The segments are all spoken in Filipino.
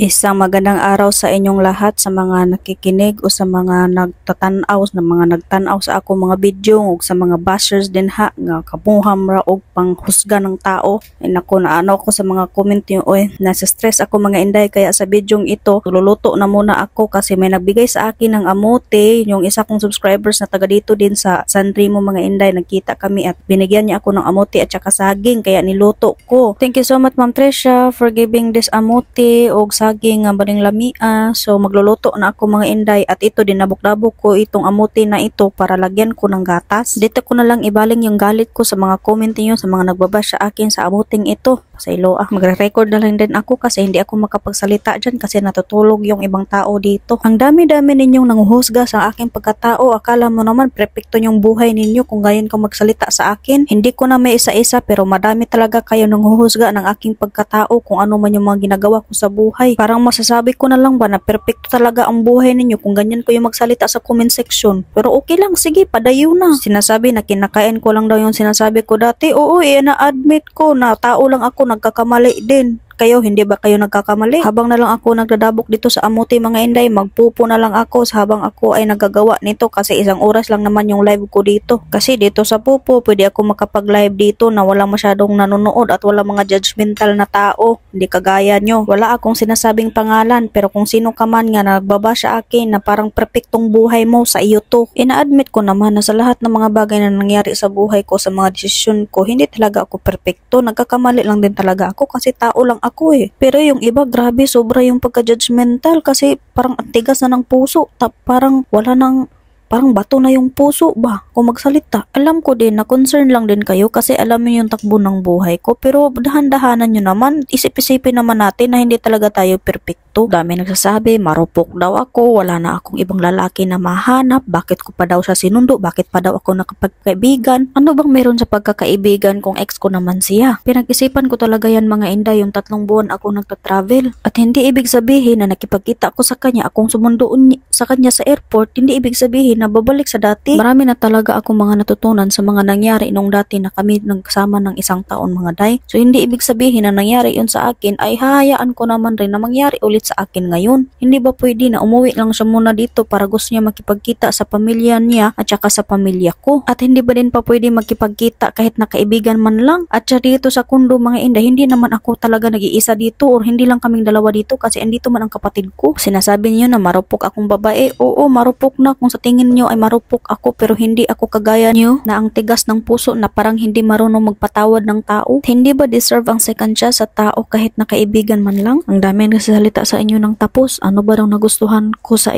Isang magandang araw sa inyong lahat, sa mga nakikinig o sa mga nagtatanaw, sa mga nagtanaw sa ako mga video o sa mga bashers din ha nga kabuham ra og panghusga ng tao. Ay nako, naano ko sa mga comment niyo, oy nasa stress ako mga inday, kaya sa video ito luluto na muna ako kasi may nagbigay sa akin ng amote, yung isa kong subscribers na taga dito din sa San Remo mga inday. Nagkita kami at binigyan niya ako ng amote at saka saging, kaya niluto ko. Thank you so much Ma'am Tricia for giving this amote og saging nga baling lamia. So magluluto na ako mga inday, at ito din nabok-dabok ko itong amote na ito para lagyan ko ng gatas. Dito ko na lang ibaling yung galit ko sa mga comment niyo, sa mga nagbabash sa akin sa amoting ito. Sa ilo magre-record na lang din ako kasi hindi ako makapagsalita dyan kasi natutulog yung ibang tao dito. Ang dami-dami ninyong nanguhusga sa aking pagkatao. Akala mo naman perfecto yung buhay ninyo kung gayon ka magsalita sa akin. Hindi ko na may isa-isa, pero madami talaga kayo nanguhusga ng aking pagkatao kung ano man yung mga ginagawa ko sa buhay. Parang masasabi ko na lang ba na perfecto talaga ang buhay ninyo kung ganyan ko yung magsalita sa comment section. Pero okay lang, sige, padayo na. Sinasabi na kinakain ko lang daw yung sinasabi ko dati. Oo, na-admit ko na tao lang ako, nagkakamali din. Kayo, hindi ba kayo nagkakamali? Habang na lang ako nagdadabok dito sa amote mga inday, magpupo na lang ako habang ako ay nagagawa nito kasi isang oras lang naman yung live ko dito. Kasi dito sa pupo, pwede ako makapag-live dito na wala masyadong nanonood at wala mga judgmental na tao. Hindi kagaya nyo. Wala akong sinasabing pangalan, pero kung sino ka man nga nagbaba sa akin na parang perfectong buhay mo, sa iyo to. Ina-admit ko naman na sa lahat ng mga bagay na nangyari sa buhay ko, sa mga desisyon ko, hindi talaga ako perfecto. Nagkakamali lang din talaga ako kasi tao lang ako eh. Pero yung iba, grabe, sobra yung pagka-judgmental kasi parang antigas na ng puso. Parang wala nang, parang bato na yung puso ba kung magsalita. Alam ko din na concern lang din kayo kasi alam niyo yung takbo ng buhay ko, pero dahan-dahanan nyo naman, isip-isipin naman natin na hindi talaga tayo perfecto. Dami nagsasabi, marupok daw ako, wala na akong ibang lalaki na mahanap, bakit ko pa daw siya sinundo, bakit pa daw ako nakapagkaibigan. Ano bang meron sa pagkakaibigan kung ex ko naman siya? Pinag-isipan ko talaga yan mga inday, yung 3 buwan ako nagta-travel. At hindi ibig sabihin na nakipagkita ako sa kanya, akong sumundoon sa kanya sa airport, hindi ibig sabihin na babalik sa dati. Marami na talaga akong mga natutunan sa mga nangyari nung dati na kami nagsama ng 1 taon mga day. So hindi ibig sabihin na nangyari yun sa akin ay hahayaan ko naman rin na mangyari ulit sa akin ngayon. Hindi ba pwede na umuwi lang siya muna dito para gusto niya makipagkita sa pamilya niya at saka sa pamilya ko? At hindi ba din pa pwede makipagkita kahit nakaibigan man lang? At siya dito sa kundo mga inday, hindi naman ako talaga nag-iisa dito or hindi lang kaming dalawa dito kasi andito man ang kapatid ko. Sinasabi niyo na marupok akong babae. Oo, marupok na kung sa tingin niyo ay marupok ako, pero hindi ako kagaya niyo na ang tigas ng puso na parang hindi marunong magpatawad ng tao. Hindi ba deserve ang second chance sa tao kahit nakaibigan man lang? Ang dami nagsasalita sa inyo ng tapos. Ano ba daw nagustuhan ko sa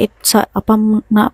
apam na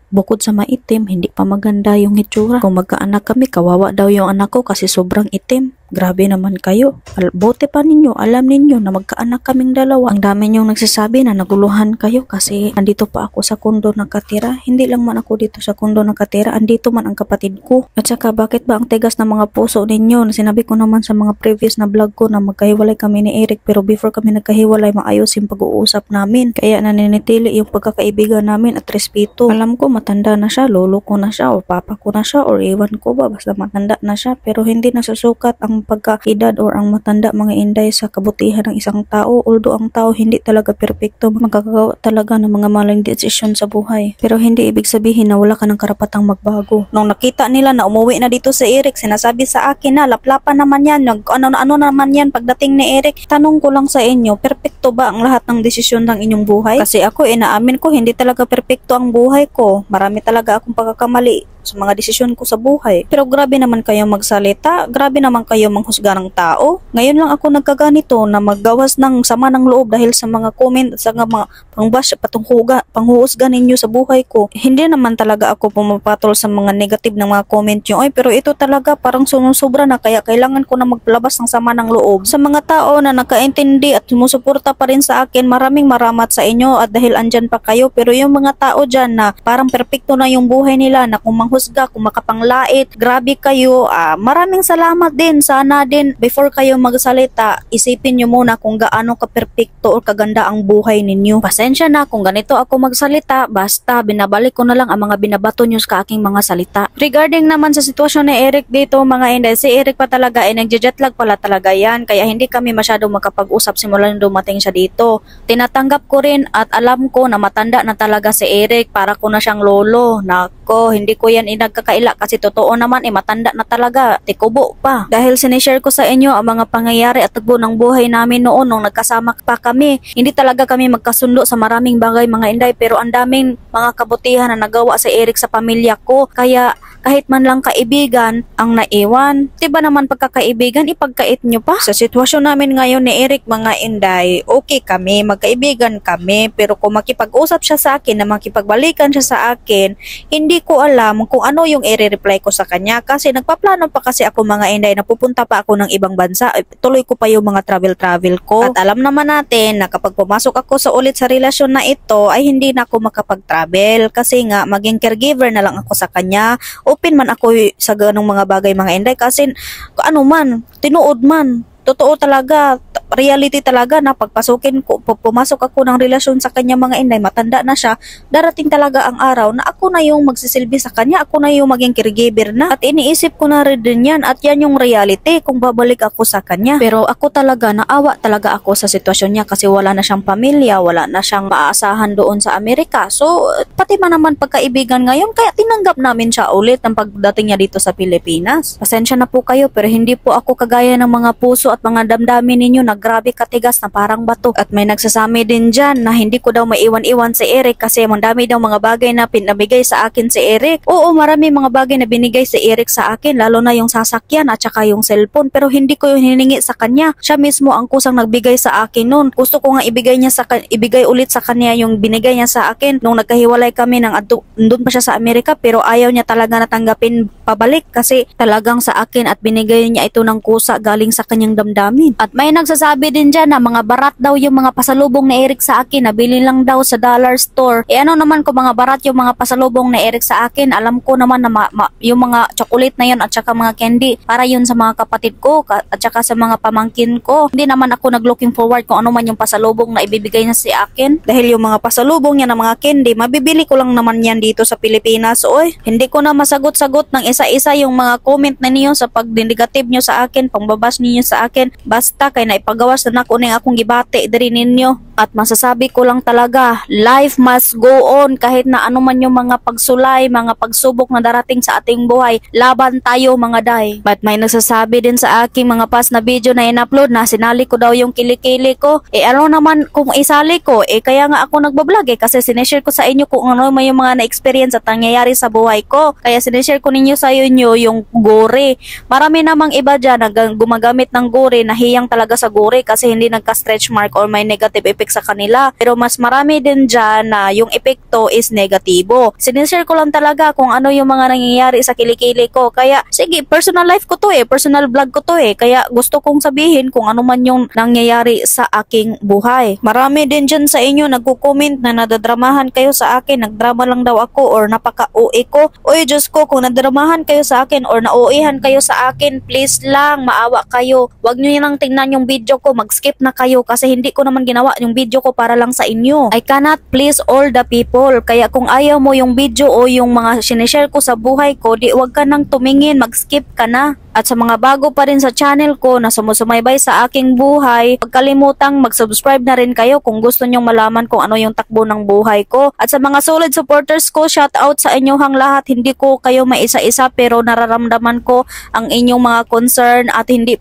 bukod sa maitim, hindi pa maganda yung hitsura. Kung magkaanak kami, kawawa daw yung anak ko kasi sobrang itim. Grabe naman kayo. Bote pa ninyo, alam ninyo na magkaanak kaming dalawa. Ang dami nyong nagsasabi na naguluhan kayo kasi andito pa ako sa kundo nakatira. Hindi lang man ako dito sa kundo nakatira, andito man ang kapatid ko. At saka bakit ba ang tigas ng mga puso ninyo? Sinabi ko naman sa mga previous na vlog ko na magkahiwalay kami ni Eric, pero before kami nagkahiwalay, maayos yung pag-uusap namin. Kaya naninitili yung pagkakaibigan namin at respeto. Alam ko matanda na siya, lolo ko na siya o papa ko na siya or iwan ko ba, basta matanda na siya, pero hindi nasusukat ang pagkaedad or ang matanda mga inday sa kabutihan ng isang tao. Although ang tao hindi talaga perpekto, magkakagawa talaga ng mga maling desisyon sa buhay, pero hindi ibig sabihin na wala ka ng karapatang magbago. Nung nakita nila na umuwi na dito si Eric, sinasabi sa akin na laplapan naman yan, ano naman yan pagdating ni Eric. Tanong ko lang sa inyo, perpekto ba ang lahat ng desisyon ng inyong buhay? Kasi ako inaamin ko hindi talaga perpekto ang buhay ko. Marami talaga akong pagkakamali sa mga desisyon ko sa buhay. Pero grabe naman kayo magsalita, grabe naman kayo manghusga ng tao. Ngayon lang ako nagkaganito na maggawas ng sama ng loob dahil sa mga comment at sa mga pangbash, panghuhusga ninyo sa buhay ko. Hindi naman talaga ako pumapatol sa mga negative ng mga comment nyo. Ay, pero ito talaga parang sumusobra na kaya kailangan ko na maglabas ng sama ng loob. Sa mga tao na nakaintindi at sumusuporta pa rin sa akin, maraming maramat sa inyo at dahil andyan pa kayo. Pero yung mga tao dyan na parang perfecto na yung buhay nila na kung makapanghusga, kung makapanglait. Grabe kayo. Maraming salamat din. Sana din before kayo magsalita, isipin nyo muna kung gaano ka-perfecto o kaganda ang buhay ninyo. Pasensya na kung ganito ako magsalita, basta binabalik ko na lang ang mga binabato nyo sa aking mga salita. Regarding naman sa sitwasyon ni Eric dito mga inday, si Eric pa talaga ay nagje-jetlag pala talaga yan, kaya hindi kami masyadong makapag-usap simula nung dumating siya dito. Tinatanggap ko rin at alam ko na matanda na talaga si Eric, para ko na siyang lolo. Nako, hindi ko yan inagkakaila kasi totoo naman matanda na talaga, tikubo pa. Dahil sinishare ko sa inyo ang mga pangyayari at tagbo ng buhay namin noon nung nagkasama pa kami. Hindi talaga kami magkasundo sa maraming bagay mga inday, pero ang daming mga kabutihan na nagawa si Eric sa pamilya ko, kaya kahit man lang kaibigan ang naiwan. Diba naman pagkakaibigan, ipagkait nyo pa? Sa sitwasyon namin ngayon ni Eric mga inday, okay kami, magkaibigan kami, pero kung makipag-usap siya sa akin na makipagbalikan siya sa akin, hindi ko alam kung ano yung i-reply ko sa kanya, kasi nagpaplano pa kasi ako mga inday na pupunta pa ako ng ibang bansa. Tuloy ko pa yung mga travel ko. At alam naman natin na kapag pumasok ako sa ulit sa relasyon na ito, ay hindi na ako makapag-travel kasi nga maging caregiver na lang ako sa kanya. Open man ako sa ganong mga bagay mga inday, kasi ano man, tinuod man. Totoo talaga, reality talaga na pagpasukin ko, pumasok ako ng relasyon sa kanya mga inday, matanda na siya, darating talaga ang araw na ako na yung magsisilbi sa kanya, ako na yung maging caregiver na. At iniisip ko na rin din yan, at yan yung reality kung babalik ako sa kanya. Pero ako talaga, naawa talaga ako sa sitwasyon niya kasi wala na siyang pamilya, wala na siyang maaasahan doon sa Amerika. So, pati man naman pagkaibigan ngayon, kaya tinanggap namin siya ulit ang pagdating niya dito sa Pilipinas. Pasensya na po kayo, pero hindi po ako kagaya ng mga puso at mga damdamin ninyo na grabe katigas na parang bato. At may nagsasami din dyan na hindi ko daw maiwan-iwan si Eric kasi mandami daw mga bagay na pinabigay sa akin si Eric. Oo, marami mga bagay na binigay si Eric sa akin, lalo na yung sasakyan at saka yung cellphone, pero hindi ko yung hiningi sa kanya. Siya mismo ang kusang nagbigay sa akin noon. Gusto ko nga ibigay ulit sa kanya yung binigay niya sa akin nung nagkahiwalay kami ng doon pa siya sa Amerika, pero ayaw niya talaga natanggapin pabalik kasi talagang sa akin at binigay niya ito ng kusa galing sa kanyang damdamin. At may nagsasabi din dyan na mga barat daw yung mga pasalubong ni Eric sa akin, nabili lang daw sa dollar store. Ano naman kung mga barat yung mga pasalubong ni Eric sa akin, alam ko naman na yung mga chocolate na yun at saka mga candy, para yun sa mga kapatid ko at saka sa mga pamangkin ko. Hindi naman ako nag-looking forward kung ano man yung pasalubong na ibibigay niya sa akin. Dahil yung mga pasalubong niya ng mga candy, mabibili ko lang naman yan dito sa Pilipinas. Oy, hindi ko na masagot-sagot ng isa-isa yung mga comment na niyo sa pag-negative nyo sa akin, pangbabas niyo sa akin. Basta kay naipagawas na nako ning akong gibati diri ninyo. At masasabi ko lang talaga, life must go on kahit na ano man yung mga pagsulay, mga pagsubok na darating sa ating buhay. Laban tayo mga day. But may nagsasabi din sa aking mga past na video na in-upload na sinali ko daw yung kilikili ko. Ano naman kung isali ko? Kaya nga ako nagbablog kasi sineshare ko sa inyo kung ano may yung mga na-experience at nangyayari sa buhay ko. Kaya sineshare ko ninyo sa inyo yung gore. Marami namang iba dyan na gumagamit ng gore, nahiyang talaga sa gore kasi hindi nagka-stretch mark or may negative effect sa kanila. Pero mas marami din dyan na yung epekto is negatibo. Sinishare ko lang talaga kung ano yung mga nangyayari sa kilikili ko. Kaya sige, personal life ko to personal vlog ko to kaya gusto kong sabihin kung ano man yung nangyayari sa aking buhay. Marami din dyan sa inyo nagko-comment na nadadramahan kayo sa akin, nagdrama lang daw ako or napaka-OA ko. Oy Diyos ko, kung nadramahan kayo sa akin or na-OA-han kayo sa akin, please lang, maawa kayo. Huwag nyo nang tingnan yung video ko, mag-skip na kayo kasi hindi ko naman ginawa yung video ko para lang sa inyo. I cannot please all the people. Kaya kung ayaw mo yung video o yung mga sinishare ko sa buhay ko, di wag ka nang tumingin, mag-skip ka na. At sa mga bago pa rin sa channel ko na sumusumaybay sa aking buhay, huwag kalimutang mag-subscribe na rin kayo kung gusto nyong malaman kung ano yung takbo ng buhay ko. At sa mga solid supporters ko, shout out sa inyong lahat. Hindi ko kayo maisa-isa pero nararamdaman ko ang inyong mga concern at hindi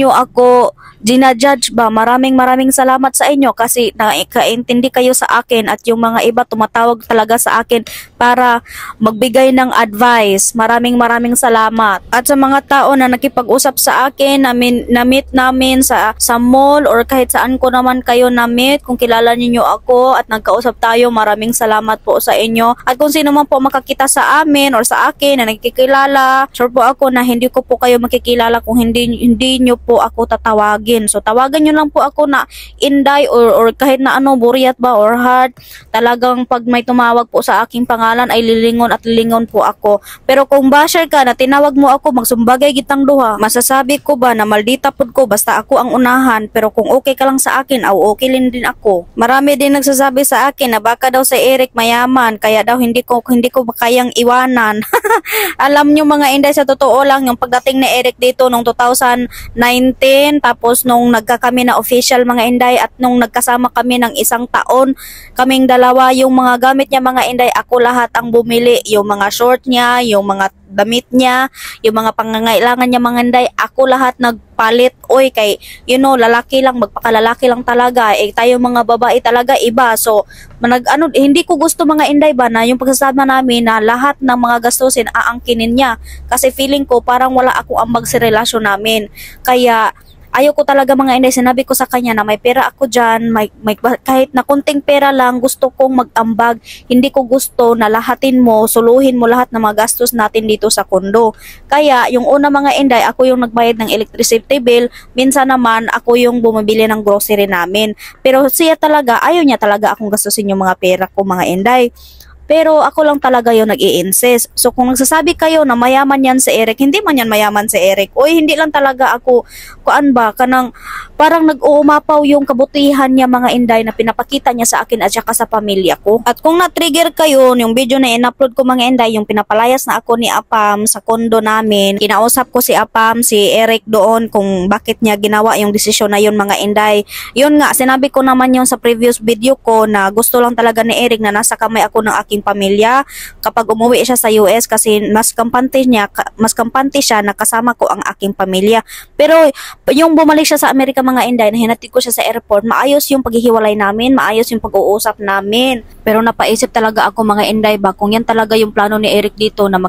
nyo ako ginajudge ba. Maraming salamat sa inyo kasi nakaintindi kayo sa akin at yung mga iba tumatawag talaga sa akin para magbigay ng advice. Maraming salamat. At sa mga tao na nakipag-usap sa akin, na-meet namin sa mall or kahit saan ko naman kayo na-meet, kung kilala niyo ako at nagkausap tayo, maraming salamat po sa inyo. At kung sino man po makakita sa amin or sa akin na nagkikilala, sure po ako na hindi ko po kayo makikilala kung hindi nyo po ako tatawagin. tawagin. So tawagan nyo lang po ako na Inday or kahit na ano, Buriat ba or Heart. Talagang pag may tumawag po sa aking pangalan ay lilingon at lilingon po ako. Pero kung basher ka na tinawag mo ako, magsumbagay gitang duha, masasabi ko ba na maldita pod ko basta ako ang unahan. Pero kung okay ka lang sa akin, okay din ako. Marami din nagsasabi sa akin na baka daw si Eric mayaman, kaya daw hindi ko kayang iwanan. Alam nyo mga Inday, sa totoo lang, yung pagdating ni Eric dito nung 2019, tapos nung kami na official mga Inday, at nung nagkasama kami ng 1 taon, kaming dalawa, yung mga gamit niya mga Inday, ako lahat ang bumili. Yung mga short niya, yung mga damit niya, yung mga pangangailangan niya mga Inday, ako lahat nagpalit. Oy, kay lalaki lang, magpakalalaki lang talaga. Tayo mga babae talaga iba. So, hindi ko gusto mga Inday ba na yung pagsasama namin na lahat ng mga gastusin aangkinin niya. Kasi feeling ko parang wala ako ambag sa relasyon namin. Kaya ayoko talaga mga Inday, sinabi ko sa kanya na may pera ako dyan, kahit na kunting pera lang, gusto kong mag-ambag. Hindi ko gusto na lahatin mo, suluhin mo lahat ng mga gastos natin dito sa kondo. Kaya yung una mga Inday, ako yung nagbayad ng electricity bill, minsan naman ako yung bumibili ng grocery namin. Pero siya talaga, ayaw niya talaga akong gastusin yung mga pera ko mga Inday. Pero ako lang talaga yung nag-i-insist. So kung nagsasabi kayo na mayaman yan si Eric, hindi man yan mayaman si Eric. Oy, hindi lang talaga ako, parang nag-uumapaw yung kabutihan niya mga Inday na pinapakita niya sa akin at saka sa pamilya ko. At kung na-trigger kayo, yung video na in-upload ko mga Inday, yung pinapalayas na ako ni Apam sa kondo namin, kinausap ko si Apam, si Eric doon kung bakit niya ginawa yung desisyon na yun mga Inday. Yun nga, sinabi ko naman yung sa previous video ko na gusto lang talaga ni Eric na nasa kamay ako ng aking pamilya kapag umuwi siya sa US kasi mas kampante siya na kasama ko ang aking pamilya. Pero yung bumalik siya sa Amerika mga Inday, na hinatid ko siya sa airport, maayos yung paghihiwalay namin, maayos yung pag-uusap namin. Pero napaisip talaga ako mga Inday ba, kung yan talaga yung plano ni Eric dito na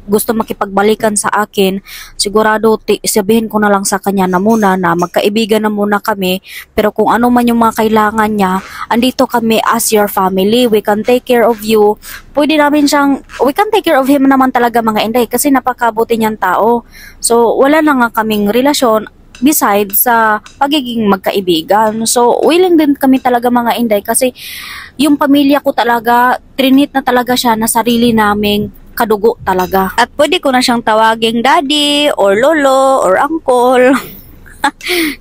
gusto makipagbalikan sa akin, sigurado sabihin ko na lang sa kanya na muna na magkaibigan na muna kami. Pero kung ano man yung mga kailangan niya, andito kami as your family, we can take care of you. We can take care of him naman talaga mga Inday kasi napakabuti niyang tao. So wala na nga kaming relasyon besides sa pagiging magkaibigan. So willing din kami talaga mga Inday kasi yung pamilya ko talaga, trinit na talaga siya na sarili naming kadugo talaga. At pwede ko na siyang tawaging daddy or lolo or uncle.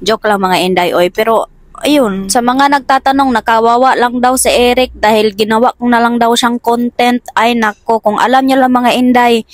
Joke lang mga Inday oy, pero ayun, sa mga nagtatanong, nakawawa lang daw si Eric dahil ginawa ko na lang daw siyang content. Ay nako, kung alam niyo lang mga Inday,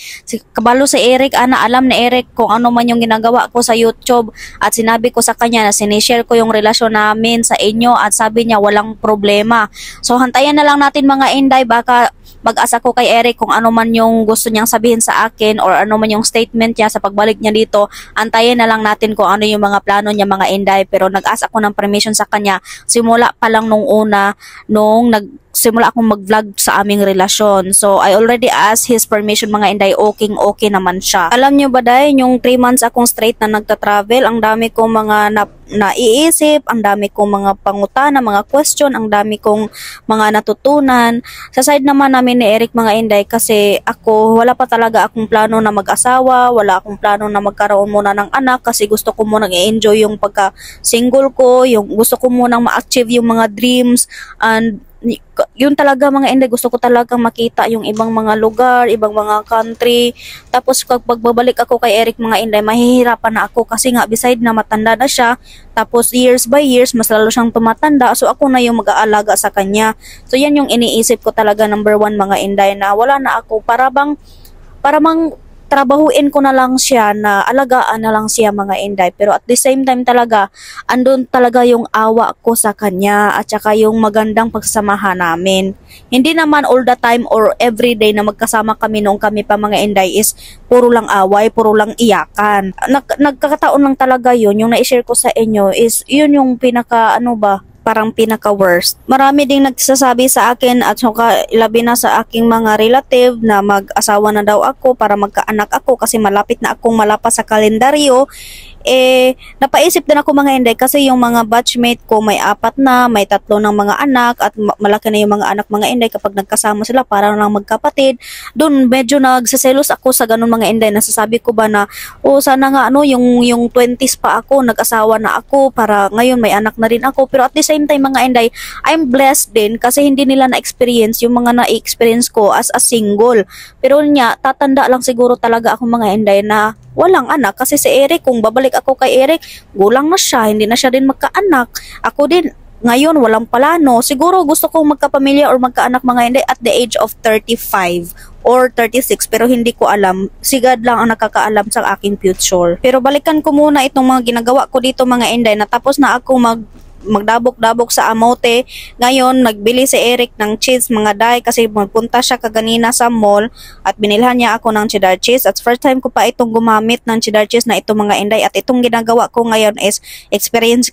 kabalo si Eric, alam ni Eric kung ano man yung ginagawa ko sa YouTube, at sinabi ko sa kanya na sinishare ko yung relasyon namin sa inyo at sabi niya walang problema. So hantayan na lang natin mga Inday, baka mag-asa ko kay Eric kung ano man yung gusto niyang sabihin sa akin or ano man yung statement niya sa pagbalik niya dito. Antayin na lang natin kung ano yung mga plano niya mga Inday. Pero nag-asa ko ng permission sa kanya simula pa lang nung una, nung simula akong mag-vlog sa aming relasyon. So, I already asked his permission mga Inday, okay naman siya. Alam nyo ba dahil yung 3 months akong straight na nagta-travel, ang dami kong mga naiisip, ang dami kong mga pangutana, mga question, ang dami kong mga natutunan. Sa side naman namin ni Eric mga Inday, kasi ako, wala pa talaga akong plano na mag-asawa, wala akong plano na magkaroon muna ng anak kasi gusto ko munang i-enjoy yung pagka-single ko, yung gusto ko munang ma-achieve yung mga dreams, and yun talaga mga Inday, gusto ko talagang makita yung ibang mga lugar, ibang mga country. Tapos kapag babalik ako kay Eric mga Inday, mahihirapan na ako kasi nga beside na matanda na siya, tapos years by years mas lalo siyang tumatanda, so ako na yung mag-aalaga sa kanya. So yan yung iniisip ko talaga, number 1 mga Inday, na wala na ako, para bang trabahuin ko na lang siya, na alagaan na lang siya mga Inday. Pero at the same time talaga, andun talaga yung awa ko sa kanya at saka yung magandang pagsamahan namin. Hindi naman all the time or every day na magkasama kami noong kami pa mga Inday is puro lang away, puro lang iyakan. Nagkakataon lang talaga yun. Yung na-share ko sa inyo is yun yung parang pinaka-worst. Marami ding nagsasabi sa akin at saka labi na sa aking mga relative na mag-asawa na daw ako para magkaanak ako kasi malapit na akong malapas sa kalendaryo. napaisip din ako mga Inday kasi yung mga batchmate ko may 4 na, may 3 ng mga anak at malaki na yung mga anak mga Inday kapag nagkasama sila para lang magkapatid. Doon medyo nagseselos ako sa ganun mga Inday. Nasasabi ko ba na sana nga yung 20s pa ako, nag-asawa na ako para ngayon may anak na rin ako. Pero at the same time mga Inday, I'm blessed din kasi hindi nila na-experience yung mga na-experience ko as a single. Pero niya, tatanda lang siguro talaga ako mga Inday na walang anak kasi si Eric, kung babalik ako kay Eric, gulang na siya, hindi na siya din magkaanak. Ako din, ngayon walang plano. Siguro gusto kong magkapamilya or magkaanak mga Inday at the age of 35 or 36 pero hindi ko alam. Si God lang ang nakakaalam sa aking future. Pero balikan ko muna itong mga ginagawa ko dito mga Inday. Natapos na ako magdabok-dabok sa amote. Ngayon, nagbili si Eric ng cheese mga day kasi magpunta siya kaganina sa mall at binilhan niya ako ng cheddar cheese. At first time ko pa itong gumamit ng cheddar cheese na ito mga Inday. At itong ginagawa ko ngayon is experience.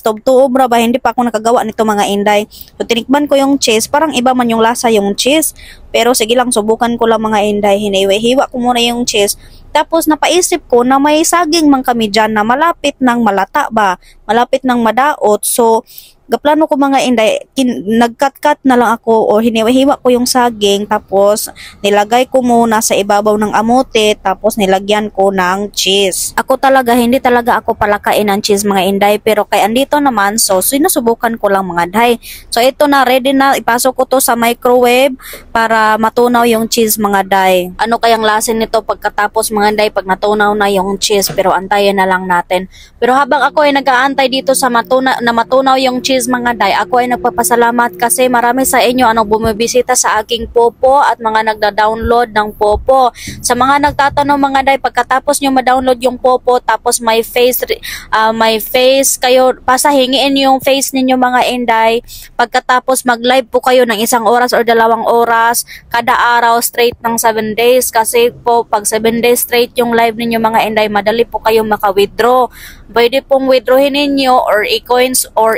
Tuob ra ba? Hindi pa ako nakagawa nito mga Inday. So, tinikman ko yung cheese. Parang iba man yung lasa yung cheese. Pero sige lang, subukan ko lang mga Inday. Hiniwa ko muna yung cheese. Tapos napaisip ko na may saging man kami dyan na malapit ng malata ba, malapit ng madaot. So, gaplano ko mga Inday, nagkat-cut na lang ako o hiniwa-hiwa ko yung saging tapos nilagay ko muna sa ibabaw ng amote tapos nilagyan ko ng cheese. Ako talaga, hindi talaga ako palakain ng cheese mga Inday pero kay andito naman so sinusubukan ko lang mga day. So ito na, ready na, ipasok ko to sa microwave para matunaw yung cheese mga day. Ano kayang lasin nito pagkatapos mga day pag natunaw na yung cheese pero antayin na lang natin. Pero habang ako ay nag-aantay dito sa matunaw yung cheese mga day, ako ay nagpapasalamat kasi marami sa inyo anong bumibisita sa aking Popo at mga nagda-download ng Popo. Sa mga nagtatanong mga day, pagkatapos nyo ma-download yung Popo tapos may face kayo, pasahingiin yung face ninyo mga Inday. Pagkatapos mag-live po kayo ng 1 oras or 2 oras kada araw straight ng 7 days kasi po pag 7 days straight yung live ninyo mga Inday, madali po kayo maka-withdraw. Pwede pong withdrawin ninyo or i-coins or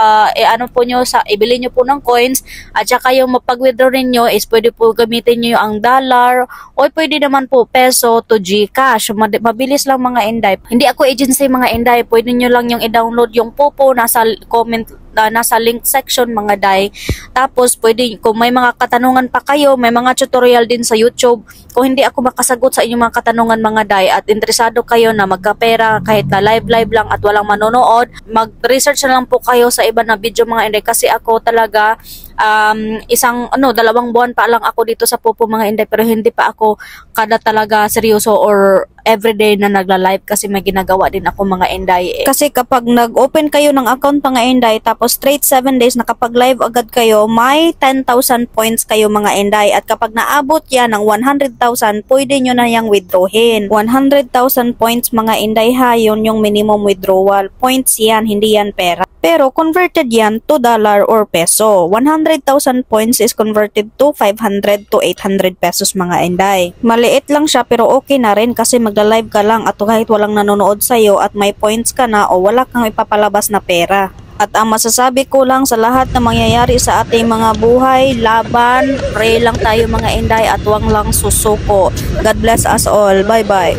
ano po nyo ibili nyo po ng coins at saka yung mapag-withdraw ninyo is pwede po gamitin nyo ang dollar o pwede naman po peso to GCash. Mabilis lang mga Inday. Hindi ako agency mga Inday. Pwede nyo lang yung i-download yung Popo nasa comment nasa link section mga day. Tapos pwede kung may mga katanungan pa kayo, may mga tutorial din sa YouTube. Kung hindi ako makasagot sa inyong mga katanungan mga day at interesado kayo na magkapera kahit na live lang at walang manonood, mag-research na lang po kayo sa iba na video mga Inday kasi ako talaga 2 buwan pa lang ako dito sa Popo mga Inday pero hindi pa ako kada talaga seryoso or everyday na nagla-live kasi may ginagawa din ako mga Inday. Kasi kapag nag-open kayo ng account mga Inday tapos straight 7 days nakapag-live agad kayo, may 10,000 points kayo mga Inday at kapag naabot yan ng 100,000 pwede nyo na yung withdrawin. 100,000 points mga Inday ha, yun yung minimum withdrawal. Points yan, hindi yan pera. Pero converted yan to dollar or peso. 100,000 points is converted to 500 to 800 pesos mga Inday. Maliit lang siya pero okay na rin kasi magla-live ka lang at kahit walang nanonood sa'yo at may points ka na o wala kang ipapalabas na pera. At ang masasabi ko lang sa lahat na mangyayari sa ating mga buhay, laban, pray lang tayo mga Inday at wag lang susuko. God bless us all. Bye-bye.